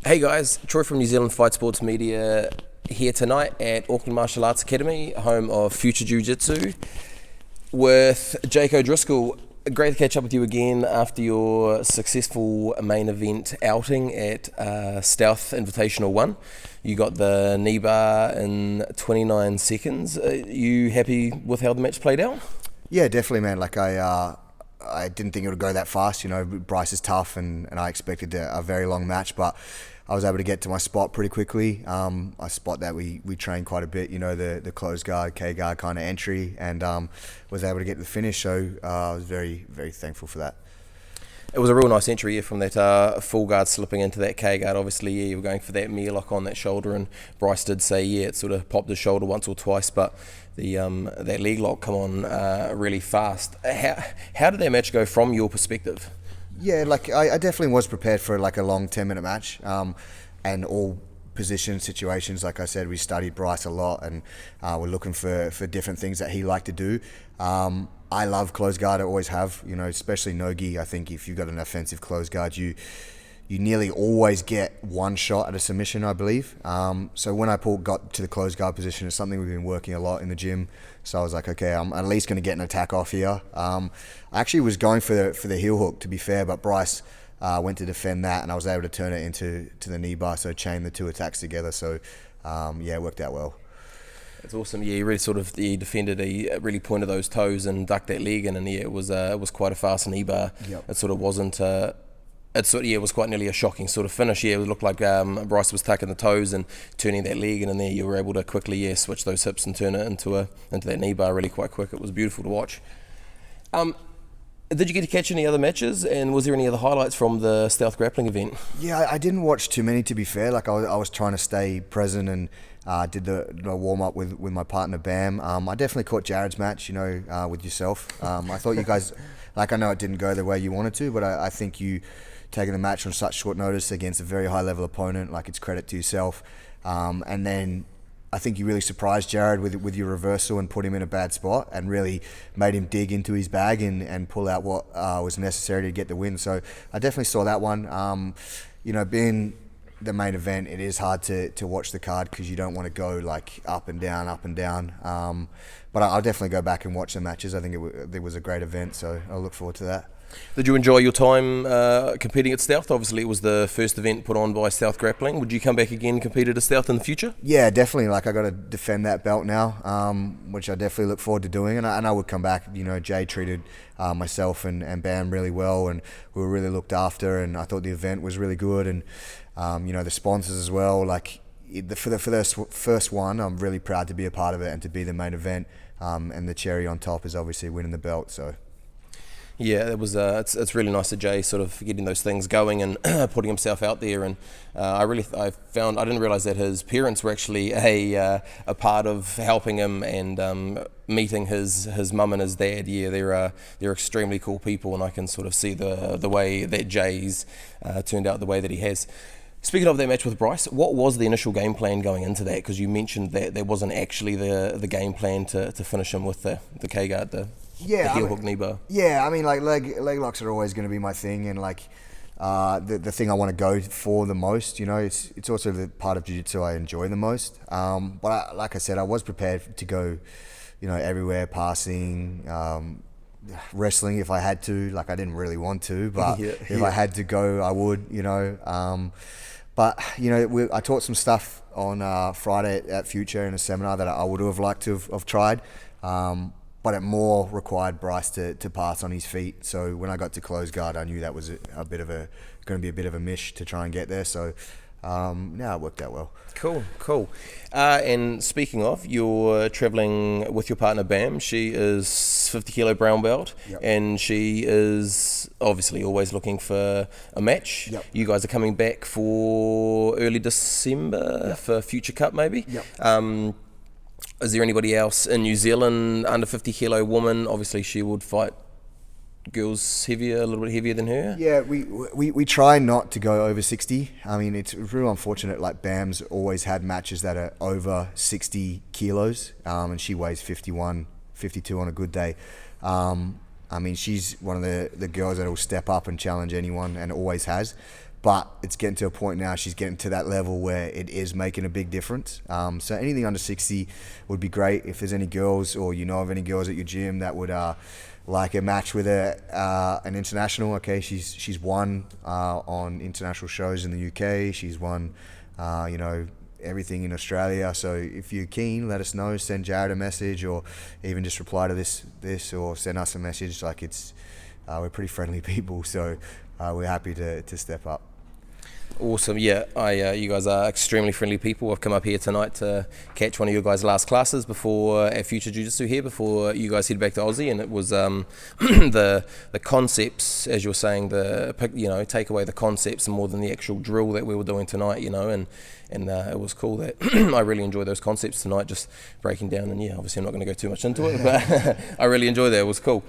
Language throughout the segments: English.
Hey guys, Troy from New Zealand Fight Sports Media here tonight at Auckland Martial Arts Academy, home of Future Jiu-Jitsu, with Jake O'Driscoll. Great to catch up with you again after your successful main event outing at Stealth Invitational 1. You got the knee bar in 29 seconds. Are you happy with how the match played out? Yeah, definitely, man. I didn't think it would go that fast. You know, Bryce is tough, and I expected a very long match, but I was able to get to my spot pretty quickly. A spot that we trained quite a bit, you know, the close guard, K guard kind of entry, and was able to get to the finish. So I was very, very thankful for that. It was a real nice entry from that full guard slipping into that K guard. Obviously, you were going for that mere lock on that shoulder, and Bryce did say, it sort of popped his shoulder once or twice, but the that leg lock come on really fast. How did that match go from your perspective? Yeah, I definitely was prepared for a long 10-minute match, and all position situations. Like I said, we studied Bryce a lot, and we're looking for different things that he liked to do. I love close guard, I always have, you know, especially no-gi. I think if you've got an offensive close guard, you nearly always get one shot at a submission, I believe. So when I got to the close guard position, it's something we've been working a lot in the gym. So I was like, okay, I'm at least going to get an attack off here. I actually was going for the heel hook, to be fair, but Bryce went to defend that, and I was able to turn it into the knee bar, so chain the two attacks together. So it worked out well. It's awesome. Yeah, he defended. He really pointed those toes and ducked that leg in, and it was quite a fast knee bar. Yep. It sort of wasn't. It was quite nearly a shocking sort of finish. Yeah, it looked like Bryce was tucking the toes and turning that leg, and there you were able to quickly switch those hips and turn it into that knee bar really quite quick. It was beautiful to watch. Did you get to catch any other matches, and was there any other highlights from the Stealth Grappling event? Yeah, I didn't watch too many, to be fair. I was trying to stay present, and did the warm up with my partner Bam. I definitely caught Jared's match, you know, with yourself. I thought you guys, I know it didn't go the way you wanted to, but I think you taking the match on such short notice against a very high level opponent, it's credit to yourself. And then I think you really surprised Jared with your reversal and put him in a bad spot, and really made him dig into his bag and pull out what was necessary to get the win. So I definitely saw that one. Being the main event, it is hard to watch the card because you don't want to go up and down. But I'll definitely go back and watch the matches. I think it was a great event, so I'll look forward to that. Did you enjoy your time competing at Stealth? Obviously, it was the first event put on by Stealth Grappling. Would you come back again and compete at Stealth in the future? Yeah, definitely. I got to defend that belt now, which I definitely look forward to doing. And I would come back. You know, Jay treated myself and Bam really well, and we were really looked after. And I thought the event was really good, and the sponsors as well. For the first one, I'm really proud to be a part of it and to be the main event. And the cherry on top is obviously winning the belt. So. Yeah, it was. It's really nice that Jay sort of getting those things going and putting himself out there. And I didn't realise that his parents were actually a part of helping him and meeting his mum and his dad. Yeah, they're extremely cool people, and I can sort of see the way that Jay's turned out the way that he has. Speaking of that match with Bryce, what was the initial game plan going into that? Because you mentioned that there wasn't actually the game plan to finish him with the K guard, the heel hook knee bar. Yeah, leg locks are always going to be my thing, and the thing I want to go for the most. You know, it's also the part of jiu-jitsu I enjoy the most. But like I said, I was prepared to go, you know, everywhere, passing, wrestling if I had to. I didn't really want to, but if I had to go, I would. You know. But, you know, I taught some stuff on Friday at Future in a seminar that I would have liked to have tried, but it more required Bryce to pass on his feet. So when I got to close guard, I knew that was going to be a bit of a mish to try and get there. So, it worked out well. Cool. And speaking of, you're travelling with your partner Bam. She is 50 kilo brown belt, yep. And she is obviously always looking for a match. Yep. You guys are coming back for early December, yep. For Future Cup maybe. Yep. Is there anybody else in New Zealand under 50 kilo woman? Obviously she would fight girls a little bit heavier than her. Yeah, we try not to go over 60. I mean, it's real unfortunate. Bam's always had matches that are over 60 kilos, and she weighs 51, 52 on a good day. I mean, she's one of the girls that will step up and challenge anyone, and always has. but it's getting to a point now, she's getting to that level where it is making a big difference. So anything under 60 would be great. If there's any girls, or you know of any girls at your gym that would like a match with an international, okay, she's won on international shows in the UK. She's won, everything in Australia. So if you're keen, let us know. Send Jared a message, or even just reply to this, or send us a message. Like we're pretty friendly people, so we're happy to step up. Awesome. Yeah, you guys are extremely friendly people. I've come up here tonight to catch one of your guys' last classes before our future jiu-jitsu here, before you guys head back to Aussie, and it was the concepts, as you're saying, take away the concepts more than the actual drill that we were doing tonight, and it was cool that I really enjoyed those concepts tonight, just breaking down, and obviously I'm not going to go too much into it, but I really enjoyed that. It was cool.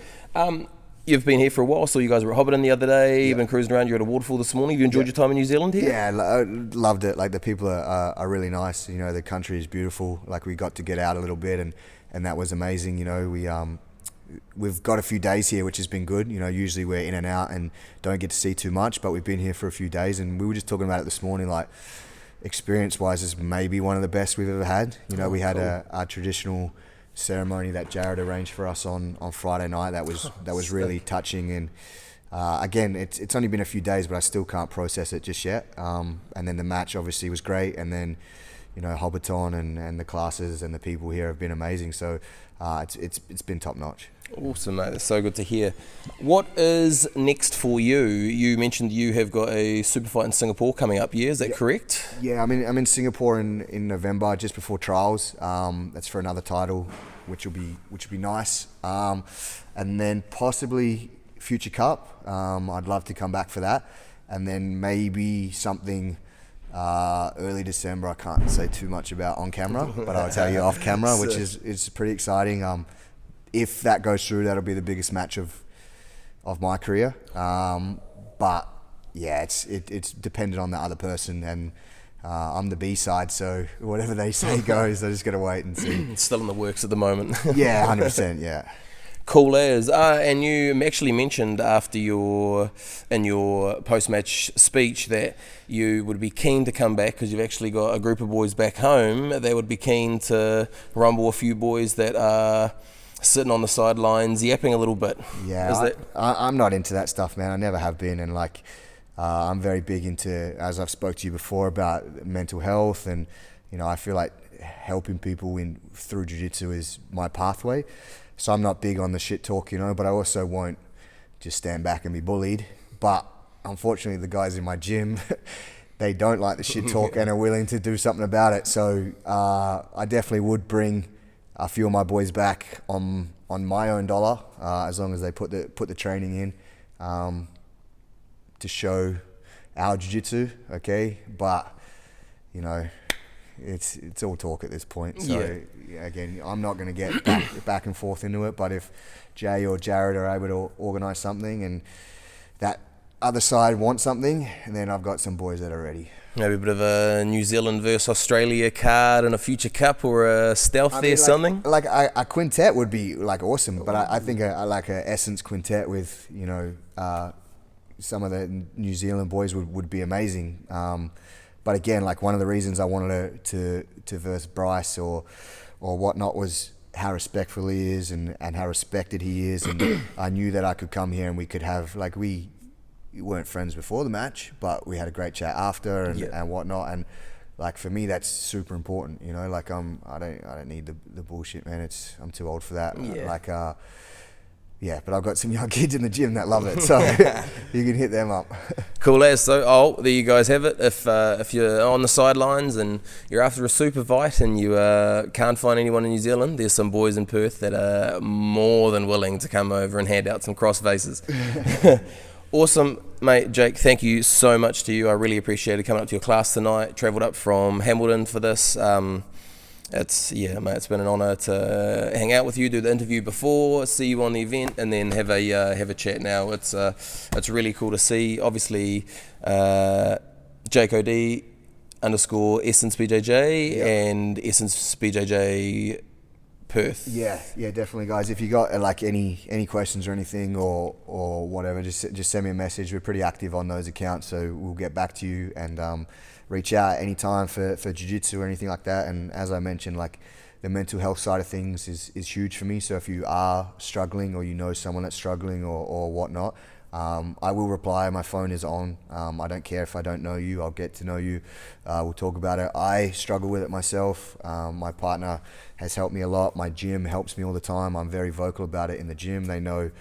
You've been here for a while, so you guys were at Hobbiton the other day. You've been cruising around. You're at a waterfall this morning. Have you enjoyed your time in New Zealand here? Yeah, I loved it. Like, the people are really nice. The country is beautiful. Like, we got to get out a little bit, and that was amazing. We've got a few days here, which has been good. Usually we're in and out and don't get to see too much, but we've been here for a few days, and we were just talking about it this morning. Like, experience-wise, is maybe one of the best we've ever had. We had a traditional ceremony that Jared arranged for us on Friday night. That was really touching, and again, it's only been a few days, but I still can't process it just yet. And then the match obviously was great, and then Hobbiton and the classes and the people here have been amazing. So it's been top notch. Awesome, mate. That's so good to hear. What is next for you? You mentioned you have got a super fight in Singapore coming up. Yeah, is that correct? Yeah, I'm in Singapore in November, just before trials. That's for another title, which will be nice. And then possibly Future Cup. I'd love to come back for that. And then maybe something early December. I can't say too much about on camera, but I'll tell you off camera, which is pretty exciting. If that goes through, that'll be the biggest match of my career. But yeah, it's dependent on the other person, and I'm the B side, so whatever they say goes. I just gotta wait and see. It's still in the works at the moment. Yeah, 100%. Yeah. Cool as. And you actually mentioned in your post-match speech that you would be keen to come back because you've actually got a group of boys back home that would be keen to rumble a few boys that are sitting on the sidelines yapping a little bit. Yeah, I'm not into that stuff, man. I never have been, and I'm very big into, as I've spoke to you before, about mental health, and I feel like helping people through jiu-jitsu is my pathway. So I'm not big on the shit talk, but I also won't just stand back and be bullied. But unfortunately, the guys in my gym, they don't like the shit talk and are willing to do something about it. So I definitely would bring a few of my boys back on my own dollar, as long as they put the training in, to show our jiu-jitsu, okay? But it's all talk at this point. So again, I'm not going to get back and forth into it. But if Jay or Jared are able to organise something, and that other side wants something, and then I've got some boys that are ready. Maybe a bit of a New Zealand versus Australia card and a Future Cup, or a stealth something? Like a quintet would be awesome, but I think I like a Essence quintet with some of the New Zealand boys would be amazing. But again, one of the reasons I wanted to verse Bryce or whatnot was how respectful he is and how respected he is, and I knew that I could come here and we could have we weren't friends before the match, but we had a great chat after and whatnot. And for me, that's super important. I don't need the bullshit, man. I'm too old for that. But I've got some young kids in the gym that love it, so you can hit them up. Cool as. So, there you guys have it. If you're on the sidelines and you're after a super fight and you can't find anyone in New Zealand, there's some boys in Perth that are more than willing to come over and hand out some cross faces. Awesome, mate. Jake, thank you so much to you. I really appreciated coming up to your class tonight. Travelled up from Hamilton for this. It's been an honour to hang out with you, do the interview before, see you on the event, and then have a chat now. It's really cool to see. Obviously, Jake OD _ Essence BJJ and Essence BJJ Perth. Yeah, definitely, guys. If you got like any questions or anything or whatever, just send me a message. We're pretty active on those accounts, so we'll get back to you and reach out anytime for jiu-jitsu or anything like that. And as I mentioned, like the mental health side of things is huge for me. So if you are struggling or you know someone that's struggling or whatnot, I will reply. My phone is on. I don't care if I don't know you. I'll get to know you. We'll talk about it. I struggle with it myself. My partner has helped me a lot. My gym helps me all the time. I'm very vocal about it in the gym. They know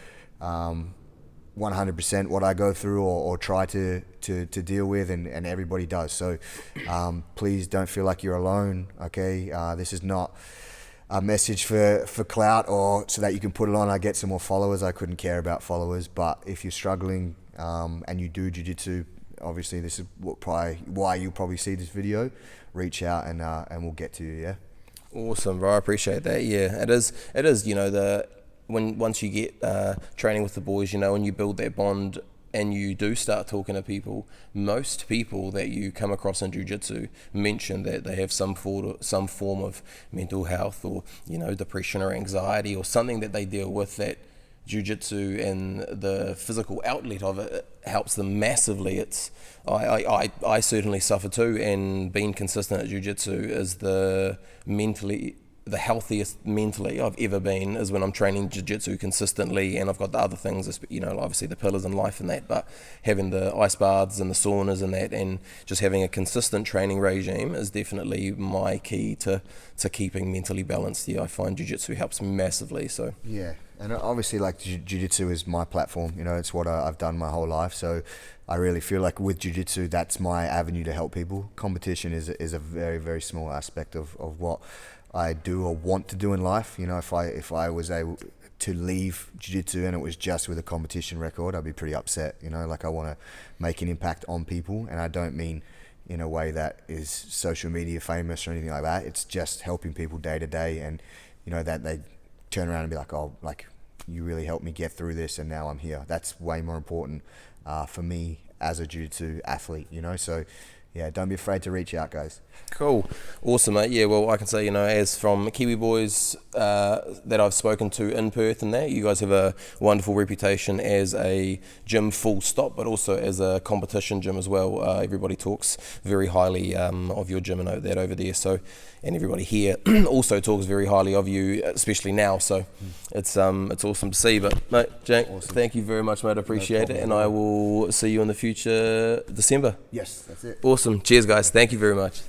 100% what I go through or try to deal with, and everybody does. So please don't feel like you're alone, okay? This is not a message for clout or so that you can put it on. I get some more followers. I couldn't care about followers, but if you're struggling and you do jiu-jitsu, obviously this is why you'll probably see this video. Reach out and we'll get to you, yeah? Awesome, bro. I appreciate that. Yeah, it is, you know, once you get training with the boys, you know, and you build that bond and you do start talking to people, most people that you come across in jiu-jitsu mention that they have some form of mental health or, you know, depression or anxiety or something that they deal with, that jiu-jitsu and the physical outlet of it helps them massively. I certainly suffer too, and being consistent at jiu-jitsu is the healthiest mentally I've ever been is when I'm training jiu-jitsu consistently, and I've got the other things, you know, obviously the pillars in life and that, but having the ice baths and the saunas and that, and just having a consistent training regime is definitely my key to keeping mentally balanced. Yeah, I find jiu-jitsu helps me massively. So yeah, and obviously like jiu-jitsu is my platform, you know, it's what I've done my whole life, so I really feel like with jiu-jitsu that's my avenue to help people. Competition is a very, very small aspect of what I do or want to do in life. You know, if I was able to leave jiu-jitsu and it was just with a competition record, I'd be pretty upset. You know, like I want to make an impact on people, and I don't mean in a way that is social media famous or anything like that. It's just helping people day to day, and you know that they turn around and be like, oh, like you really helped me get through this, and now I'm here. That's way more important for me as a jiu-jitsu athlete. You know, so yeah, don't be afraid to reach out, guys. Cool. Awesome, mate. Yeah, well, I can say, you know, as from Kiwi boys that I've spoken to in Perth and that, you guys have a wonderful reputation as a gym full stop, but also as a competition gym as well. Everybody talks very highly of your gym and that over there. So, and everybody here also talks very highly of you, especially now. So it's awesome to see. But, mate, Jake, awesome. Thank you very much, mate. I appreciate it. And I will see you in the future, December. Yes, that's it. Awesome. Cheers, guys. Thank you very much.